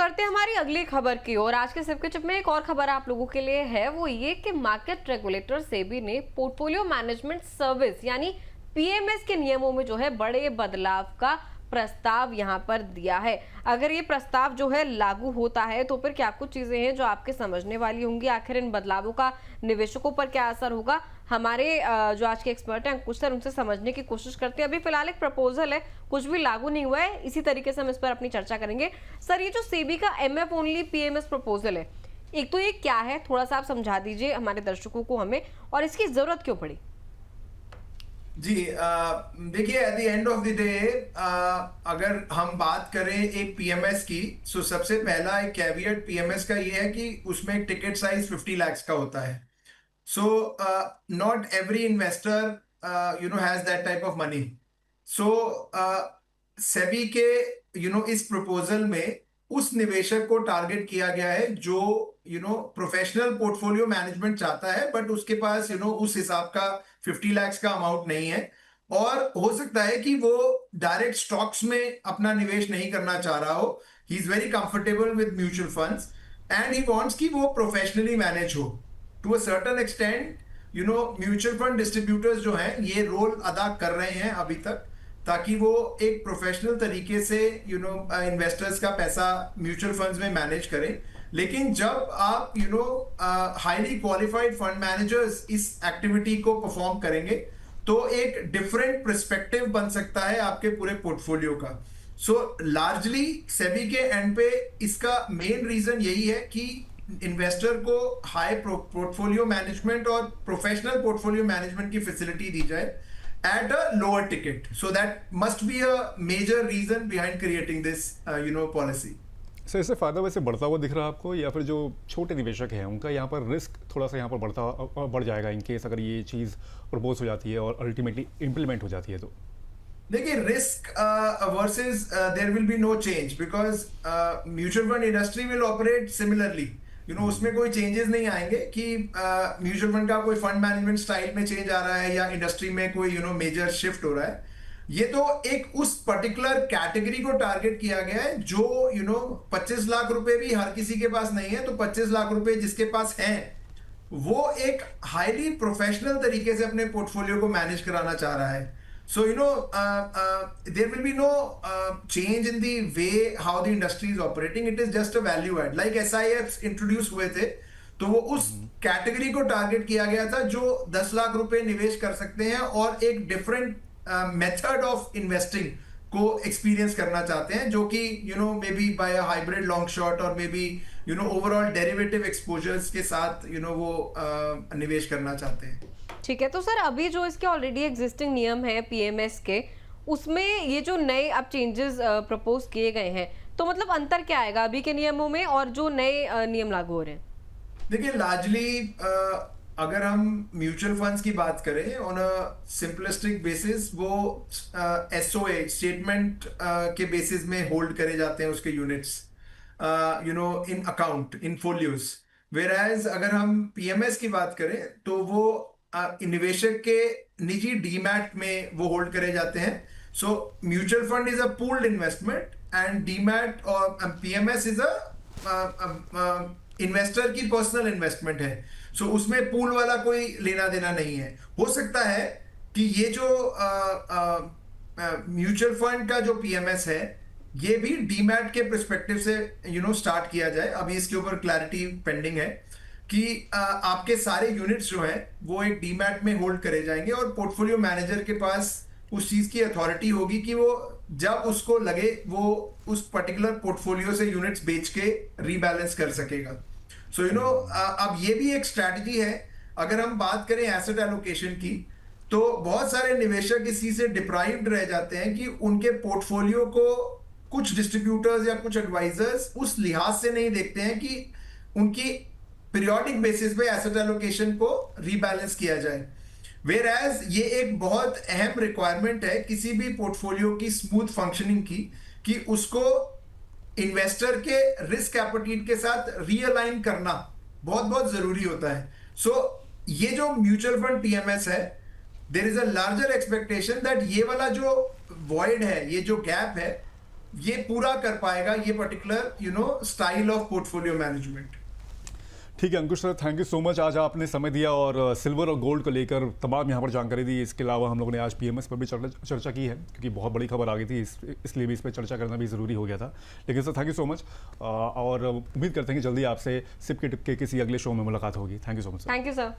करते हैं हमारी अगली खबर की और आज के सिर्फ के चिप में एक और खबर आप लोगों के लिए है, वो ये कि मार्केट रेगुलेटर सेबी ने पोर्टफोलियो मैनेजमेंट सर्विस यानी पीएमएस के नियमों में जो है बड़े बदलाव का प्रस्ताव यहां पर दिया है। अगर ये प्रस्ताव जो है लागू होता है तो फिर क्या कुछ चीजें हैं जो आपके समझने वाली होंगी, आखिर इन बदलावों का निवेशकों पर क्या असर होगा, हमारे जो आज के एक्सपर्ट हैं अंकुश सर, उनसे समझने की कोशिश करते हैं। अभी फिलहाल एक प्रपोजल है, कुछ भी लागू नहीं हुआ है, इसी तरीके से हम इस पर अपनी चर्चा करेंगे। सर, ये जो सेबी का एमएफ ओनली पीएमएस प्रपोजल है, एक तो ये क्या है, थोड़ा सा आप समझा दीजिए हमारे दर्शकों को हमें, और इसकी जरूरत क्यों पड़ी? जी, देखिए, at the end of the day अगर हम बात करें एक पीएमएस की, सो सबसे पहला एक कैवियट पीएमएस का ये है कि उसमें एक टिकट साइज 50 लाख का होता है। So not every investor has that type of money. So SEBI के इस प्रपोजल में उस निवेशक को टारगेट किया गया है जो प्रोफेशनल पोर्टफोलियो मैनेजमेंट चाहता है, बट उसके पास उस हिसाब का 50 लाख का अमाउंट नहीं है, और हो सकता है कि वो डायरेक्ट स्टॉक्स में अपना निवेश नहीं करना चाह रहा हो। He is very comfortable with mutual funds and he wants कि वो प्रोफेशनली मैनेज हो to a certain extent. Mutual fund distributors जो हैं ये रोल अदा कर रहे हैं अभी तक, ताकि वो एक प्रोफेशनल तरीके से इन्वेस्टर्स का पैसा म्यूचुअल फंड्स में मैनेज करें। लेकिन जब आप हाईली क्वालिफाइड फंड मैनेजर्स इस एक्टिविटी को परफॉर्म करेंगे तो एक डिफरेंट पर्सपेक्टिव बन सकता है आपके पूरे पोर्टफोलियो का। सो लार्जली सेबी के एंड पे इसका मेन रीजन यही है कि इन्वेस्टर को हाई पोर्टफोलियो मैनेजमेंट और प्रोफेशनल पोर्टफोलियो मैनेजमेंट की फैसिलिटी दी जाए at a lower ticket. So that must be a major reason behind creating this policy. Sir, इससे फायदा वैसे बढ़ता हुआ दिख रहा है आपको, या फिर जो छोटे निवेशक हैं उनका यहाँ पर रिस्क थोड़ा सा यहाँ पर बढ़ जाएगा इन केस अगर ये चीज़ प्रपोज हो जाती है और अल्टीमेटली इम्प्लीमेंट हो जाती है तो? देखिए, risk versus there will be no change because mutual fund industry will operate similarly. उसमें कोई चेंजेस नहीं आएंगे कि म्यूचुअल फंड का कोई फंड मैनेजमेंट स्टाइल में चेंज आ रहा है या इंडस्ट्री में कोई मेजर शिफ्ट हो रहा है। ये तो एक उस पर्टिकुलर कैटेगरी को टारगेट किया गया है जो 25 लाख रुपए भी हर किसी के पास नहीं है, तो 25 लाख रुपए जिसके पास हैं वो एक हाईली प्रोफेशनल तरीके से अपने पोर्टफोलियो को मैनेज कराना चाह रहा है। So there will be no change in the way how the industry is operating. It is just a value add. Like SIFs introduce हुए थे, तो वो उस कैटेगरी को टारगेट किया गया था जो 10 लाख रुपए निवेश कर सकते हैं और एक डिफरेंट मेथड ऑफ इन्वेस्टिंग को एक्सपीरियंस करना चाहते हैं, जो कि may be by a hybrid long short और may be overall derivative exposures के साथ वो निवेश करना चाहते हैं। ठीक है, तो सर अभी जो इसके ऑलरेडी एग्जिस्टिंग नियम है पीएमएस के, उसमें ये जो नए अब चेंजेस प्रपोज किए गए हैं, तो मतलब अंतर क्या आएगा अभी के नियमों में और जो नए नियम लागू हो रहे हैं? देखिए, लार्जली अगर हम म्यूचुअल फंड्स की बात करें ऑन अ सिंपलिस्टिक बेसिस, वो एसओए स्टेटमेंट के बेसिस में होल्ड करे जाते हैं उसके units in account in folios. Whereas अगर हम पीएमएस की बात करें तो वो निवेशक के निजी डीमैट में वो होल्ड करे जाते हैं। So mutual fund is a pooled investment and demat और पीएमएस इज अ इन्वेस्टर की पर्सनल इन्वेस्टमेंट है। सो उसमें पूल वाला कोई लेना देना नहीं है। हो सकता है कि ये जो म्यूचुअल फंड का जो पीएमएस है ये भी डीमैट के पर्सपेक्टिव से स्टार्ट किया जाए। अभी इसके ऊपर क्लैरिटी पेंडिंग है कि आपके सारे यूनिट्स जो हैं वो एक डीमैट में होल्ड करे जाएंगे और पोर्टफोलियो मैनेजर के पास उस चीज की अथॉरिटी होगी कि वो जब उसको लगे वो उस पर्टिकुलर पोर्टफोलियो से यूनिट्स बेच के रीबैलेंस कर सकेगा। सो अब ये भी एक स्ट्रैटेजी है। अगर हम बात करें एसेट एलोकेशन की, तो बहुत सारे निवेशक इसी से डिप्राइव्ड रह जाते हैं कि उनके पोर्टफोलियो को कुछ डिस्ट्रीब्यूटर्स या कुछ एडवाइजर्स उस लिहाज से नहीं देखते हैं कि उनकी पीरियोडिक बेसिस पे एसेट एलोकेशन को रीबैलेंस किया जाए। वेयर एज ये एक बहुत अहम रिक्वायरमेंट है किसी भी पोर्टफोलियो की स्मूथ फंक्शनिंग की, कि उसको इन्वेस्टर के रिस्क एपेटाइट के साथ रीअलाइन करना बहुत बहुत जरूरी होता है। सो ये जो म्यूचुअल फंड पीएमएस है, there is a larger expectation that ये वाला जो वॉइड है, ये जो गैप है, ये पूरा कर पाएगा ये particular style of portfolio management. ठीक है Ankush sir, thank you so much. आज आपने समय दिया और सिल्वर और गोल्ड को लेकर तमाम यहाँ पर जानकारी दी। इसके अलावा हम लोगों ने आज पीएमएस पर भी चर्चा की है, क्योंकि बहुत बड़ी खबर आ गई थी, इसलिए भी इस पर चर्चा करना भी ज़रूरी हो गया था। लेकिन sir thank you so much, और उम्मीद करते हैं कि जल्दी आपसे सिप के टिप के किसी अगले शो में मुलाकात होगी। Thank you so much sir. Thank you sir.